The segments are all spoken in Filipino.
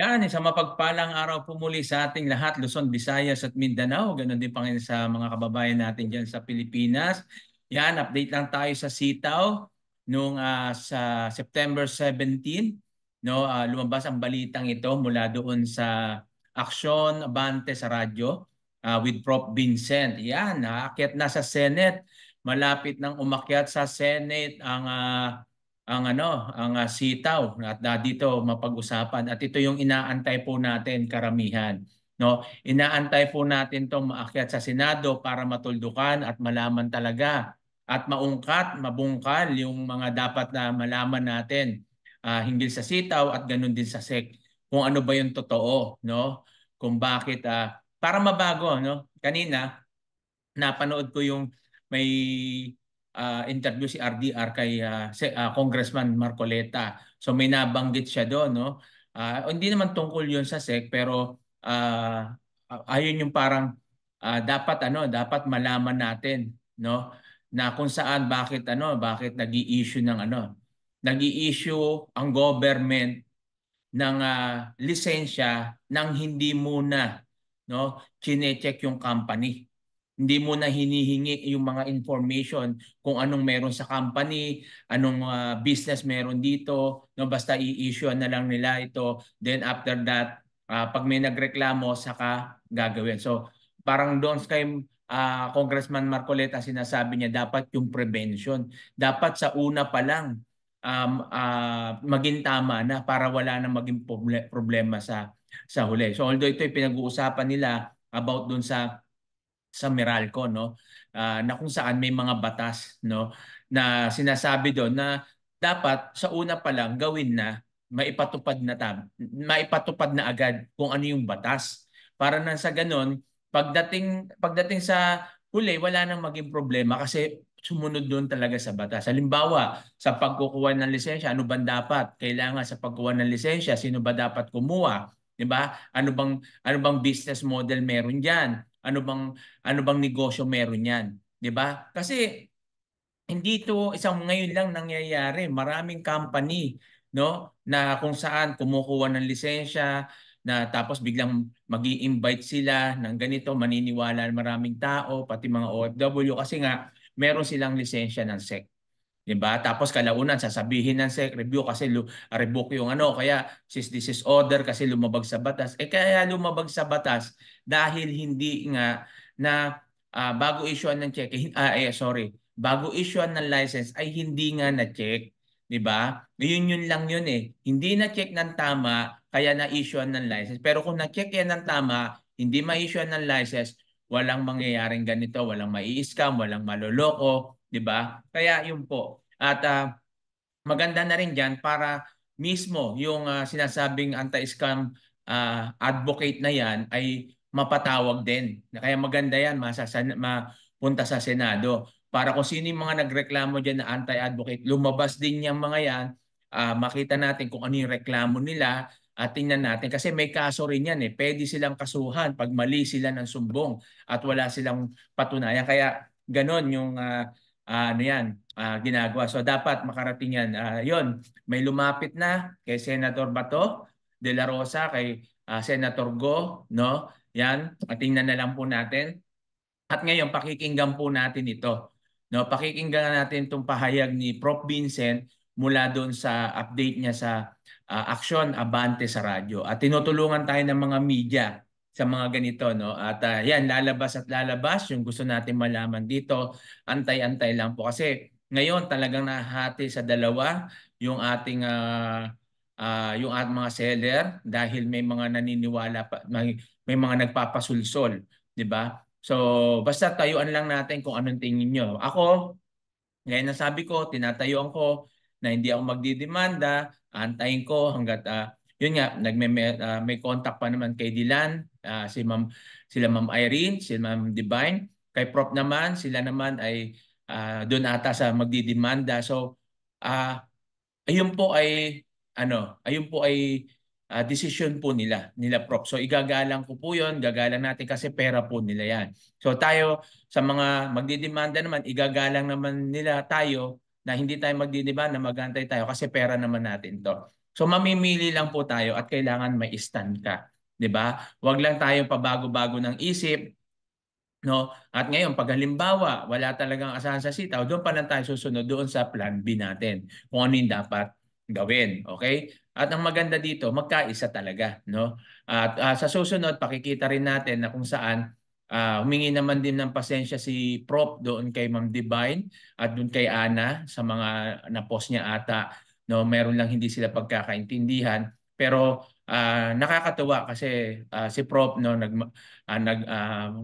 Yan, isang mapagpalang araw po muli sa ating lahat, Luzon, Visayas at Mindanao. Ganon din pa ngayon sa mga kababayan natin dyan sa Pilipinas. Yan, update lang tayo sa sitaw. Sa September 17, no, lumabas ang balitang ito mula doon sa Aksyon Abante sa radyo with Prof. Vincent. Yan, aakyat na sa Senate. Malapit nang umakyat sa Senate ang sitaw at dito mapag-usapan at ito yung inaantay po natin karamihan, no? Inaantay po natin tong maakyat sa Senado para matuldukan at malaman talaga at maungkat, mabungkal yung mga dapat na malaman natin hinggil sa sitaw at ganun din sa SEC kung ano ba yung totoo, no? Kung bakit para mabago, no? Kanina napanood ko yung may interview si RDR kay Congressman Marcoleta. So may nabanggit siya doon, no? Hindi naman tungkol 'yun sa SEC pero ayun yung parang dapat malaman natin, no? Na kung saan bakit nag-i-issue ng nag-i-issue ang government ng lisensya nang hindi muna, no, chine-check yung company. Hindi muna hinihingi yung mga information kung anong meron sa company, anong business meron dito, no, basta i-issue na lang nila ito. Then after that, pag may nagreklamo saka gagawin. So parang doon kay Congressman Marcoleta sinasabi niya dapat yung prevention. Dapat sa una pa lang maging tama na para wala nang maging problema sa huli. So although ito ay pinag-uusapan nila about dun sa Meralco, no, na kung saan may mga batas, no, na sinasabi doon na dapat sa una pa lang gawin na maipatupad na agad kung ano yung batas para nang sa ganun pagdating sa huli wala nang maging problema kasi sumunod doon talaga sa batas. Halimbawa, sa pagkukuha ng lisensya, ano bang dapat? Kailangan sa pagkuha ng lisensya, sino ba dapat kumuha? 'Di ba? Ano bang business model meron diyan? Ano bang negosyo meron 'yan? 'Di ba? Kasi hindi ito isang ngayon lang nangyayari. Maraming company, no, na kung saan kumukuha ng lisensya na tapos biglang magi-invite sila ng ganito, maniniwala maraming tao, pati mga OFW kasi nga meron silang lisensya ng SEC. 'Di ba? Tapos kalaunan sasabihin ng SEC review kasi revoke yung kaya this is order kasi lumabag sa batas. Kaya lumabag sa batas dahil hindi nga na bago issuean ng check bago issuean ng license ay hindi nga na-check, 'di ba? Yun lang yun eh. Hindi na-check ng tama kaya na-issuean ng license. Pero kung na-check yan ng tama, hindi ma-issuean ng license, walang mangyayaring ganito, walang mai-scam, walang maloloko, 'di ba? Kaya yun po. At maganda na rin diyan para mismo yung sinasabing anti-scam advocate na yan ay mapatawag din. Kaya maganda yan mapunta sa Senado para kung sino yung mga nagreklamo diyan na anti-advocate, lumabas din yung mga yan, makita natin kung ano yung reklamo nila at tingnan natin kasi may kaso rin yan eh. Pwede silang kasuhan pag mali sila ng sumbong at wala silang patunayan. Kaya ganon yung ginagawa. So dapat makarating yan. Yon, may lumapit na kay Senator Bato de la Rosa, kay Senator Go, no? Yan, tingnan na lang po natin. At ngayon pakikinggan po natin ito. No, pakikinggan natin itong pahayag ni Prof. Vincent mula doon sa update niya sa Aksyon Abante sa radyo. At tinutulungan tayo ng mga media sa mga ganito, no? At yan, lalabas at lalabas yung gusto natin malaman dito. Antay-antay lang po kasi ngayon talagang nahati sa dalawa yung ating mga seller dahil may mga naniniwala pa, may mga nagpapasulsol, 'di ba? So, basta tayuan lang natin kung anong tingin nyo. Ako, ngayon na sabi ko, tinatayuan ko na hindi ako magdidemanda, antayin ko hanggat yun nga may contact pa naman kay Dilan, sila Ma'am Irene, sila Ma'am Divine, kay Prof naman, sila naman ay doon ata sa magdidemanda. So, ah ayun po ay decision po nila Prof. So igagalang ko po 'yon, gagalang natin kasi pera po nila 'yan. So tayo sa mga magdidemanda naman, igagalang naman nila tayo na hindi tayo magdidemanda, magantay tayo kasi pera naman natin 'to. So mamimili lang po tayo at kailangan may stand ka, 'di ba? Huwag lang tayo pabago-bago ng isip, no? At ngayon, pag halimbawa, wala talagang asahan sa sitaw, doon pa lang tayo susunod doon sa plan B natin, kung ano yung dapat gawin, okay? At ang maganda dito, magkaisa talaga, no? At sa susunod, pakikita rin natin na kung saan humingi naman din ng pasensya si Prof doon kay Ma'am Divine at doon kay Ana sa mga na-post niya ata, no? Meron lang hindi sila pagkakaintindihan, pero nakakatuwa kasi si Prof no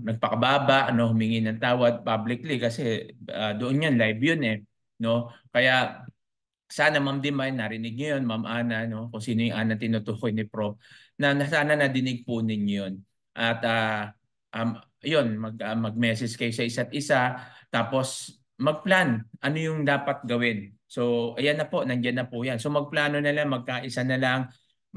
nagpakababa, ano, humingi ng tawad publicly kasi doon yan, live yun eh. No? Kaya sana Ma'am Dimay, narinig niyo yun, Ma'am Ana, no? Kung sino yung Ana tinutukoy ni Prof, na sana nadinig po ninyo yun. At yun, mag-message kayo sa isa't isa, tapos mag-plan ano yung dapat gawin. So, ayan na po, nandiyan na po yan. So, magplano na lang, magkaisa na lang,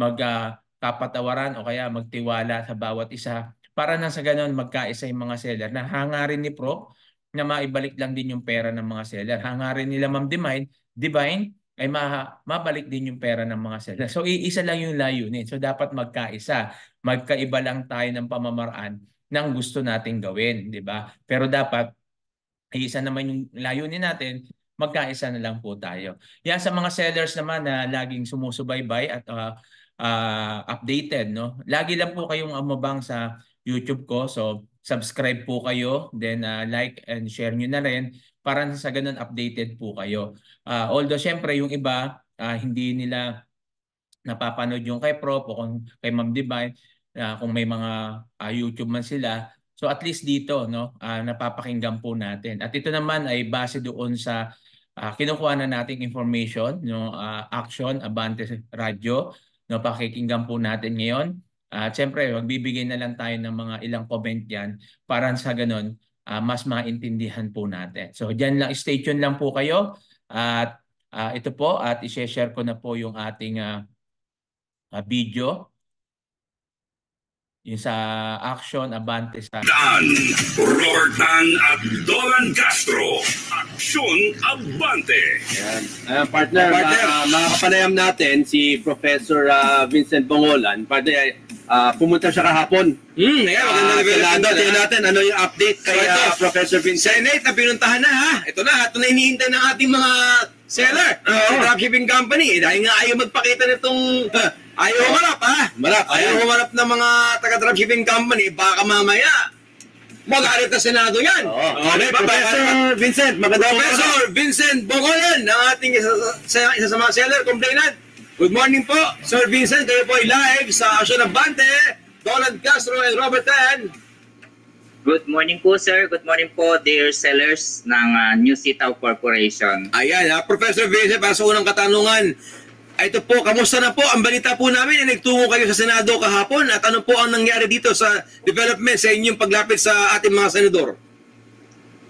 magkapatawaran o kaya magtiwala sa bawat isa para na sa ganon magkaisa yung mga seller na hangarin ni Prof na maibalik lang din yung pera ng mga seller. Hangarin nila Ma'am Divine ay mabalik din yung pera ng mga seller. So iisa lang yung layunin. So dapat magkaisa. Magkaiba lang tayo ng pamamaraan ng gusto nating gawin, di ba? Pero dapat isa naman yung layunin natin, magkaisa na lang po tayo. Yan sa mga sellers naman na laging sumusubaybay at updated, no? Lagi lang po kayong umabang sa YouTube ko. So subscribe po kayo, then like and share nyo na rin para sa ganun updated po kayo. Although syempre yung iba hindi nila napapanood yung kay Prof o kung kay Ma'am Divine, kung may mga YouTube man sila. So at least dito, no, napapakinggan po natin. At ito naman ay base doon sa kinukuha na nating information, no, Action Abante Radio, no, pakikinggan po natin ngayon. At syempre, magbibigay na lang tayo ng mga ilang comment diyan para sa ganun mas maintindihan po natin. So diyan lang, stay tuned lang po kayo at ito po at i-share ko na po yung ating video yung sa Action Abante sa Dan, Robert Dan at Dolan Castro. Action Abante. Ayan. Partner, mga kapanayam natin, si Professor Vincent Bongolan. Partner, pumunta siya kahapon. Ayan, maganda development. Tingnan natin ano yung update kay Professor Vincent. Senate, pinuntahan na ha. Ito na hinihintay ng ating mga seller. Sa dropshipping company. Dahil nga ayaw magpakita nitong ayaw humarap ha. Ayaw humarap ng mga taga-dropshipping company. Baka mamaya magalit na Senado yan. Professor Vincent, magandang Professor Vincent Bongolan, ang ating isa sa mga seller, complainant. Good morning po, Sir Vincent. Kayo po ay live sa Action Abante. Dolan Castro and Robert Tan. Good morning po, sir. Good morning po, dear sellers ng New Sitaw Corporation. Ayan Professor Vincent, para sa unang katanungan, ito po, kamusta na po? Ang balita po namin ay nagtungo kayo sa Senado kahapon at ano po ang nangyari dito sa development sa inyong paglapit sa ating mga senador?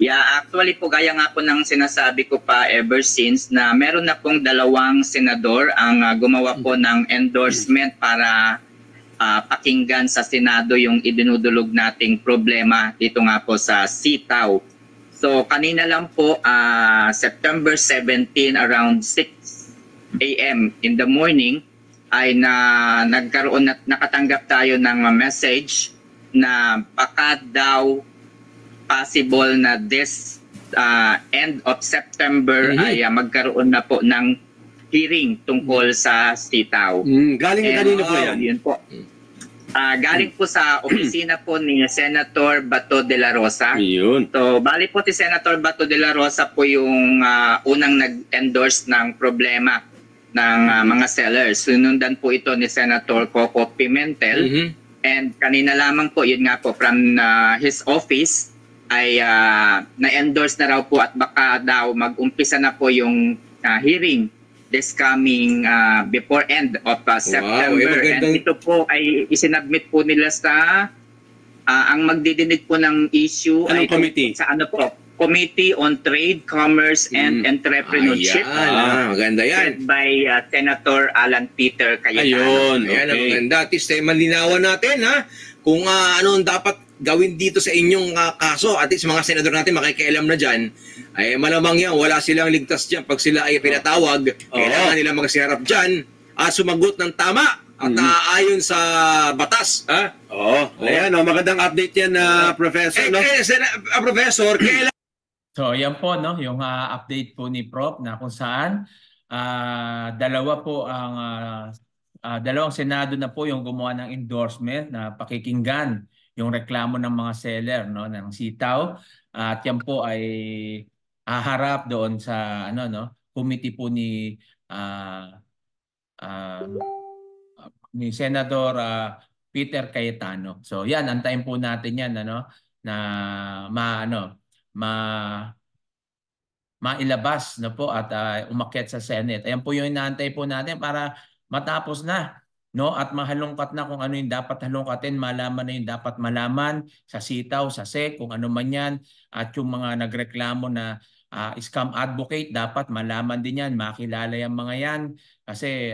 Yeah, actually po, gaya nga po ng sinasabi ko pa ever since na meron na pong 2 senador ang gumawa po ng endorsement para pakinggan sa Senado yung idinudulog nating problema dito nga po sa sitaw. So kanina lang po, September 17 around 6 a.m. in the morning ay nakatanggap tayo ng message na baka daw possible na this end of September ay magkaroon na po ng hearing tungkol sa sitaw. Galing kanino po yan? Yun po. Galing po sa opisina po ni Senator Bato de la Rosa. Yun. So, bali po si Senator Bato de la Rosa po yung unang nag-endorse ng problema ng mga sellers. Sunundan po ito ni Senator Coco Pimentel. And kanina lamang po, yun nga po, from his office ay na-endorse na raw po at baka daw mag-umpisa na po yung hearing this coming before end of September. And ito po ay isinabmit po nila sa ang magdidinig po ng issue. Anong ay committee? Sa ano po? Committee on Trade, Commerce, and Entrepreneurship. Maganda yan. Led by Senator Alan Peter Ayun, Cayetano. Ayan, maganda. At least malinawan natin ha kung ano dapat gawin dito sa inyong kaso. At least mga senador natin makikialam na dyan. Ay malamang yan, wala silang ligtas dyan. Pag sila ay pinatawag, kailangan nila magsiharap dyan. sumagot ng tama at ayon sa batas. Ha? Ayan, magandang update yan, Professor. No? Professor, kailan So, yan po, no, yung update po ni Prof na kung saan dalawang Senado na po yung gumawa ng endorsement na pakikinggan yung reklamo ng mga seller, no, ng sitaw. At yan po ay haharap doon sa committee po ni Senator Peter Cayetano. So yan, antayin po natin yan na mailabas na po at umakyat sa Senate. Ayan po yung inaantay po natin para matapos na, no, at mahalungkat na kung ano yung dapat halungkatin, malaman na yung dapat malaman sa sitaw, sa SEC, kung ano man yan, at yung mga nagreklamo na scam advocate, dapat malaman din yan, makilala yung mga yan kasi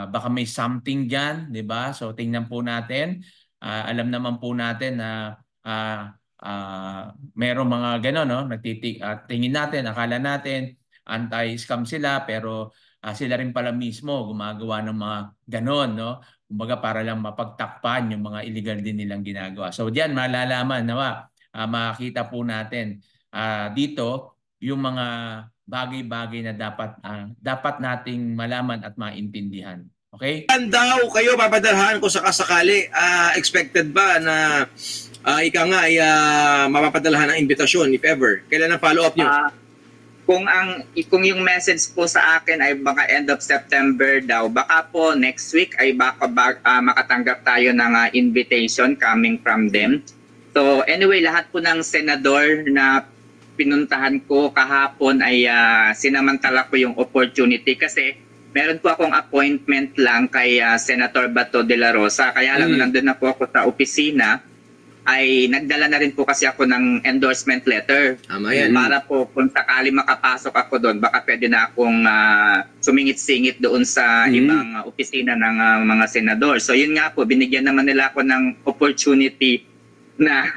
baka may something dyan, di ba? So tingnan po natin. Alam naman po natin na merong mga gano'n, no? Tingin natin, akala natin anti-scam sila, pero sila rin pala mismo gumagawa ng mga gano'n, no? Kumbaga para lang mapagtakpan yung mga illegal din nilang ginagawa. So diyan malalaman, makita po natin dito yung mga bagay-bagay na dapat nating malaman at maintindihan. Okay? daw kayo papadalhan ko sakasakali? Expected ba na ika nga ay mapapadalhan ng imbitasyon if ever? Kailan ang follow-up nyo? Kung yung message po sa akin ay baka end of September daw, baka po next week ay baka makatanggap tayo ng invitation coming from them. So anyway, lahat po ng senador na pinuntahan ko kahapon ay sinamantala ko yung opportunity kasi meron po akong appointment lang kay Senator Bato de la Rosa. Kaya lang nandun na po ako sa opisina, ay nagdala na rin po kasi ako ng endorsement letter. Para po kung sakali makapasok ako doon, baka pwede na akong sumingit-singit doon sa ibang opisina ng mga senador. So yun nga po, binigyan naman nila ako ng opportunity na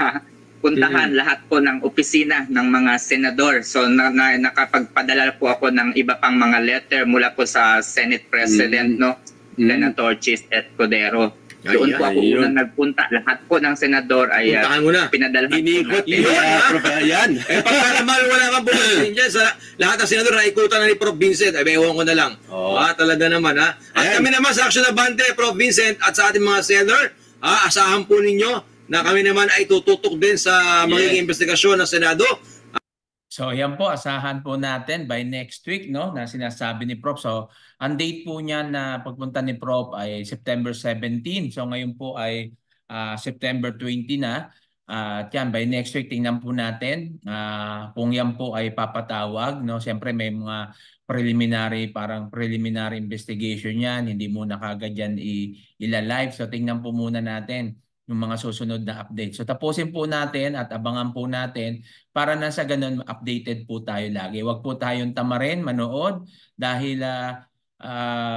puntahan lahat po ng opisina ng mga senador. So nakapagpadala po ako ng iba pang mga letter mula po sa Senate President, Senator Chis Escudero. Doon po ako unang nagpunta. Lahat po ng senador ay pinadala. Inikot yan. Pagka naman wala kang bukasin dyan sa lahat ng senador na ikutan na ni Prof. Vincent, ay ewan ko na lang. Talaga naman At kami naman sa Action Abante, Prof. Vincent, at sa ating mga senador, asahan po ninyo na kami naman ay tututok din sa magiging investigasyon ng Senado. So yan po, asahan po natin by next week, no, na sinasabi ni Prof. So ang date po niya na pagpunta ni Prof ay September 17. So ngayon po ay September 20 na. Yan, by next week tingnan po natin kung yan po ay papatawag, no. Siyempre may mga preliminary investigation yan, hindi muna kagad yan ila-live. So tingnan po muna natin yung mga susunod na update. So tapusin po natin at abangan po natin para na sa ganun updated po tayo lagi. Huwag po tayong tamarin, manood dahil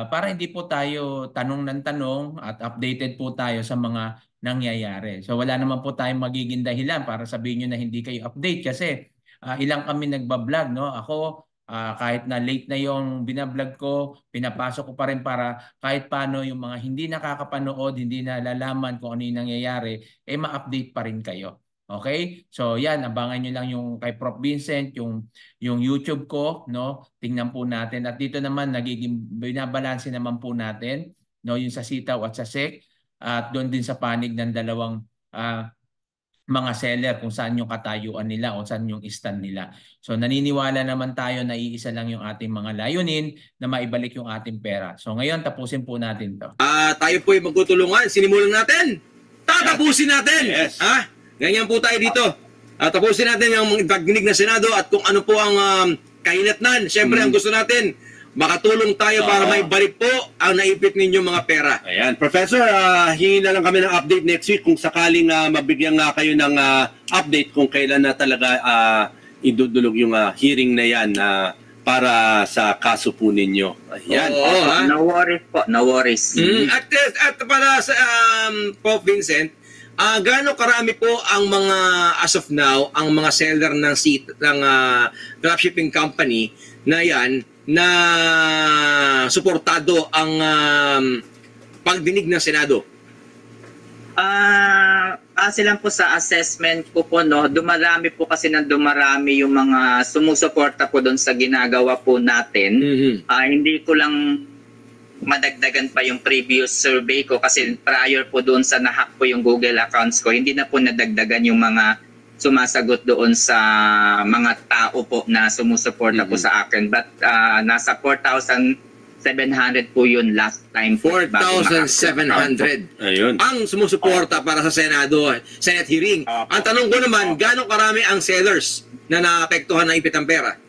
para hindi po tayo tanong ng tanong at updated po tayo sa mga nangyayari. So wala naman po tayong magiging dahilan para sabihin nyo na hindi kayo update kasi ilang kami nagbablog, no? Ako kahit na late na yung binablog ko, pinapasok ko pa rin para kahit paano yung mga hindi nakakapanood, hindi nalalaman kung ano yung nangyayari, ma-update pa rin kayo. Okay? So yan, abangan nyo lang yung kay Prof. Vincent, yung YouTube ko, no? Tingnan po natin. At dito naman, binabalanse naman po natin, no? Yung sa sitaw at sa SEC, at doon din sa panig ng dalawang mga seller kung saan yung katayuan nila o saan yung stand nila. So naniniwala naman tayo na iisa lang yung ating mga layunin na maibalik yung ating pera. So ngayon tapusin po natin to. Tayo po ay magtutulungan. Sinimulan natin. Tatapusin natin. Yes. Ganyan po tayo dito. Tapusin natin yung pagdinig na Senado at kung ano po ang kahinatnan. Siyempre ang gusto natin, makatulong tayo para maibalik po ang naipit ninyo mga pera. Ayan, Professor, hingi na lang kami ng update next week kung sakaling mabigyan nga kayo ng update kung kailan na talaga idudulog yung hearing na yan para sa kaso po ninyo. Ayan. No worries po, no worries. At para sa Prof. Vincent, gaano karami po ang mga, as of now, ang mga seller ng dropshipping company na yan na suportado ang pagdinig ng Senado? Kasi lang po sa assessment ko po, no, dumarami po kasi ng dumarami yung mga sumusuporta po doon sa ginagawa po natin. Hindi ko lang madagdagan pa yung previous survey ko kasi prior po doon sa nahack po yung Google accounts ko, hindi na po nadagdagan yung mga sumasagot doon sa mga tao po na sumusuporta po sa akin. But nasa 4,700 po yun last time. 4,700. Ayun. Ang sumusuporta para sa Senado, Senate hearing. Ang tanong ko naman, gaano karami ang sellers na naapektuhan ng ipit ang pera?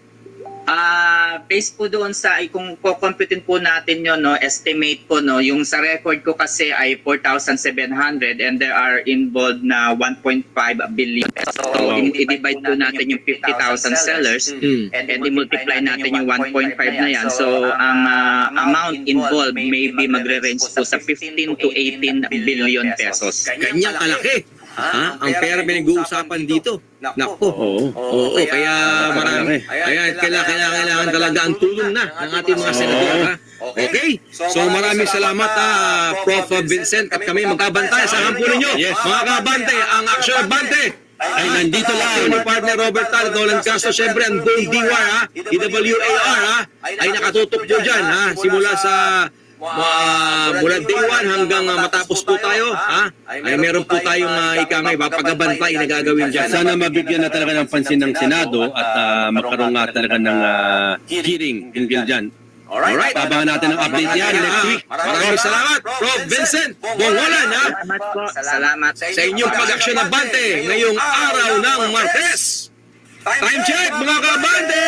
Based po doon sa, kung kukomputin po natin yun, no, estimate po, no, yung sa record ko kasi ay 4,700 and there are involved na 1.5 billion. So, i-divide po natin yung 50,000 sellers and i-multiply natin yung 1.5 na yan. So, ang amount involved may be magre-range po sa 15 to 18 billion pesos. Kanyang kalaki. Ang pera pinag-uusapan dito. Nako. Oo, kaya marami. Kaya kailangan talaga ang tulong na ng ating mga senador. Okay? So maraming salamat Prof. Vincent at kami magkabantay sa hampo ninyo. Mga kabante, ang Action Abante ay nandito lang ni partner Robert Tal, Dolan Castro, syempre ang Gold DWAR, DWAR, ay nakatutok po dyan, simula sa mula day 1 hanggang matapos po tayo, ay meron po tayong ikamay, papagabantay na gagawin dyan. Sana mabigyan na talaga ng pansin ng Senado at magkaroon nga talaga ng hearing tungkol dyan. Alright, Abangan natin ang update yan next week. Maraming salamat, Prof. Vincent Bongolan, Salamat po. Salamat sa inyong pag-aksyon abante ngayong araw ng Martes. Time check, mga kabante!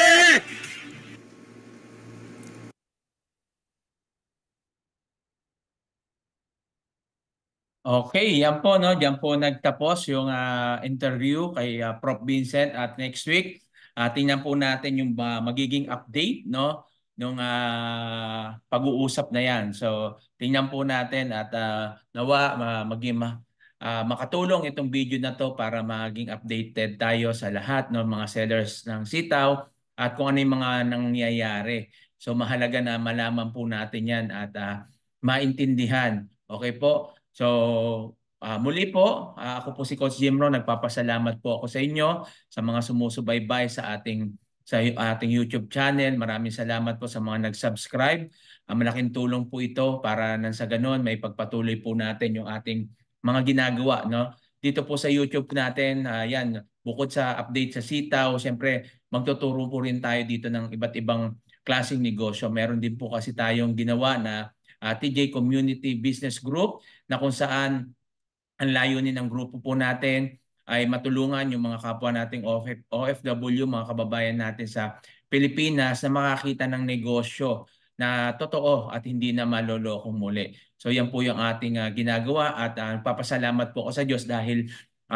Okay, yan po, no? Diyan po nagtapos yung interview kay Prof. Vincent at next week tingnan po natin yung magiging update, no? Nung pag-uusap na yan. So, tingnan po natin at nawa maging makatulong itong video na to para maging updated tayo sa lahat ng mga sellers ng sitaw at kung ano yung mga nangyayari. So, mahalaga na malaman po natin yan at maintindihan. Okay po? So, muli po, ako po si Coach Jim Ron. Nagpapasalamat po ako sa inyo sa mga sumusubaybay sa ating YouTube channel. Maraming salamat po sa mga nag-subscribe. Malaking tulong po ito para nang sa ganun may pagpatuloy po natin yung ating mga ginagawa, no? Dito po sa YouTube natin, yan, bukod sa update sa sitaw, siyempre magtuturo po rin tayo dito ng iba't ibang klaseng negosyo. Meron din po kasi tayong ginawa na TJ Community Business Group na kung saan ang layunin ng grupo po natin ay matulungan yung mga kapwa nating OFW, mga kababayan natin sa Pilipinas na makakita ng negosyo na totoo at hindi na malolokong muli. So yan po yung ating ginagawa at papasalamat po ako sa Diyos dahil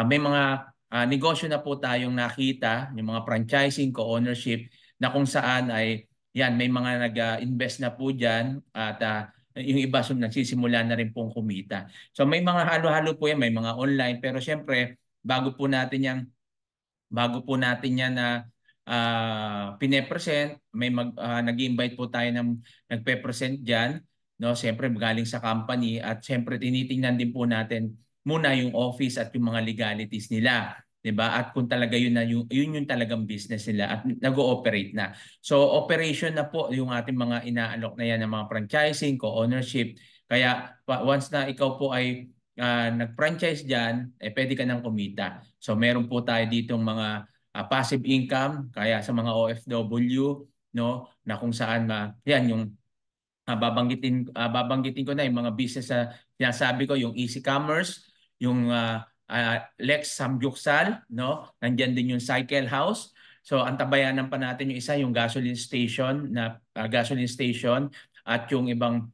may mga negosyo na po tayong nakita, yung mga franchising, co-ownership na kung saan ay yan, may mga nag-invest na po dyan at yung iba nagsisimula na rin pong kumita. So may mga halo-halo po yan, may mga online, pero syempre bago po natin yan na pine-present, may nag-invite po tayo ng nagpe-present diyan, no? Syempre galing sa company at syempre tinitingnan din po natin muna yung office at yung mga legalities nila. 'Di ba? At kung talaga yun yung talagang business nila at nag-ooperate na. So operation na po yung ating mga inaalok na yan ng mga franchising, co-ownership. Kaya once na ikaw po ay nag-franchise diyan, pwede ka nang kumita. So meron po tayo ditong mga passive income kaya sa mga OFW, no, na kung saan yan yung babanggitin ko na yung mga business na sinasabi ko, yung easy commerce, yung Lex Samgyuksal, no? Nandiyan din yung Cycle House. So antabayanan pa natin yung isa, yung gasoline station at yung ibang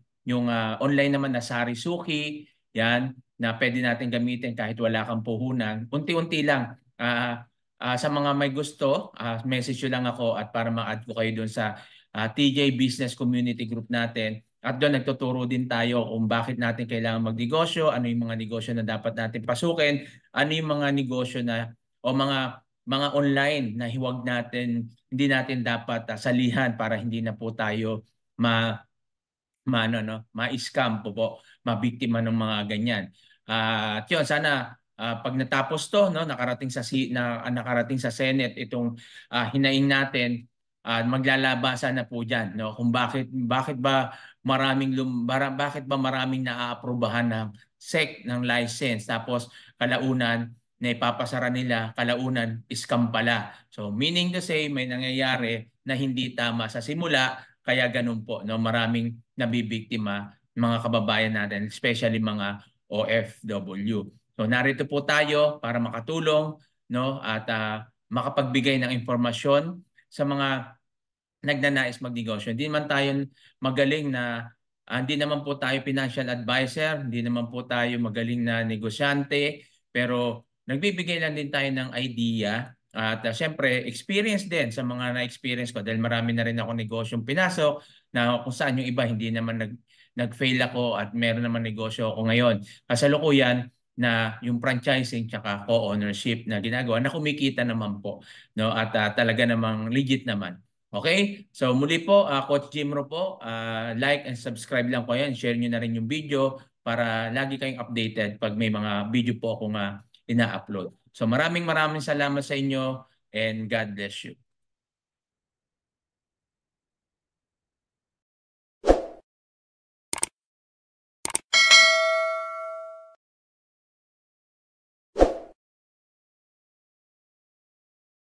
online naman na Sarisuki, yan na pwede natin gamitin kahit wala kang puhunan. Unti-unti lang. Sa mga may gusto, message nyo lang ako at para ma-add ko kayo doon sa TJ Business Community Group natin. At doon nagtuturo din tayo kung bakit natin kailangan magnegosyo, ano yung mga negosyo na dapat natin pasukin, ano yung mga negosyo na o mga mga online na hindi natin dapat salihan para hindi na po tayo ma-scam po, mabiktima ng mga ganyan. At yun, sana pag natapos to, no, nakarating sa Senate itong hinaing natin, maglalabasan na po diyan, no, kung bakit ba bakit ba maraming naaaprubahan ng SEC ng license, tapos kalaunan na ipapasara nila, kalaunan scam pala. So meaning to say, may nangyayari na hindi tama sa simula, kaya ganun po, no, maraming nabibiktima mga kababayan natin, especially mga OFW. So narito po tayo para makatulong, no, at makapagbigay ng impormasyon sa mga nagnanais magnegosyo. Hindi naman tayo magaling na hindi naman po tayo financial advisor, hindi naman po tayo magaling na negosyante, pero nagbibigay lang din tayo ng idea at syempre experience din sa mga na-experience ko dahil marami na rin ako negosyong pinasok na kung saan yung iba hindi naman nag-fail ako at meron naman negosyo ako ngayon. Kasalukuyan na yung franchising tsaka co-ownership na ginagawa na kumikita naman po, no, at talaga namang legit naman. Okay? So muli po, Coach Jimro po, like and subscribe lang po yan. Share nyo na rin yung video para lagi kayong updated pag may mga video po akong ina-upload. So maraming salamat sa inyo and God bless you.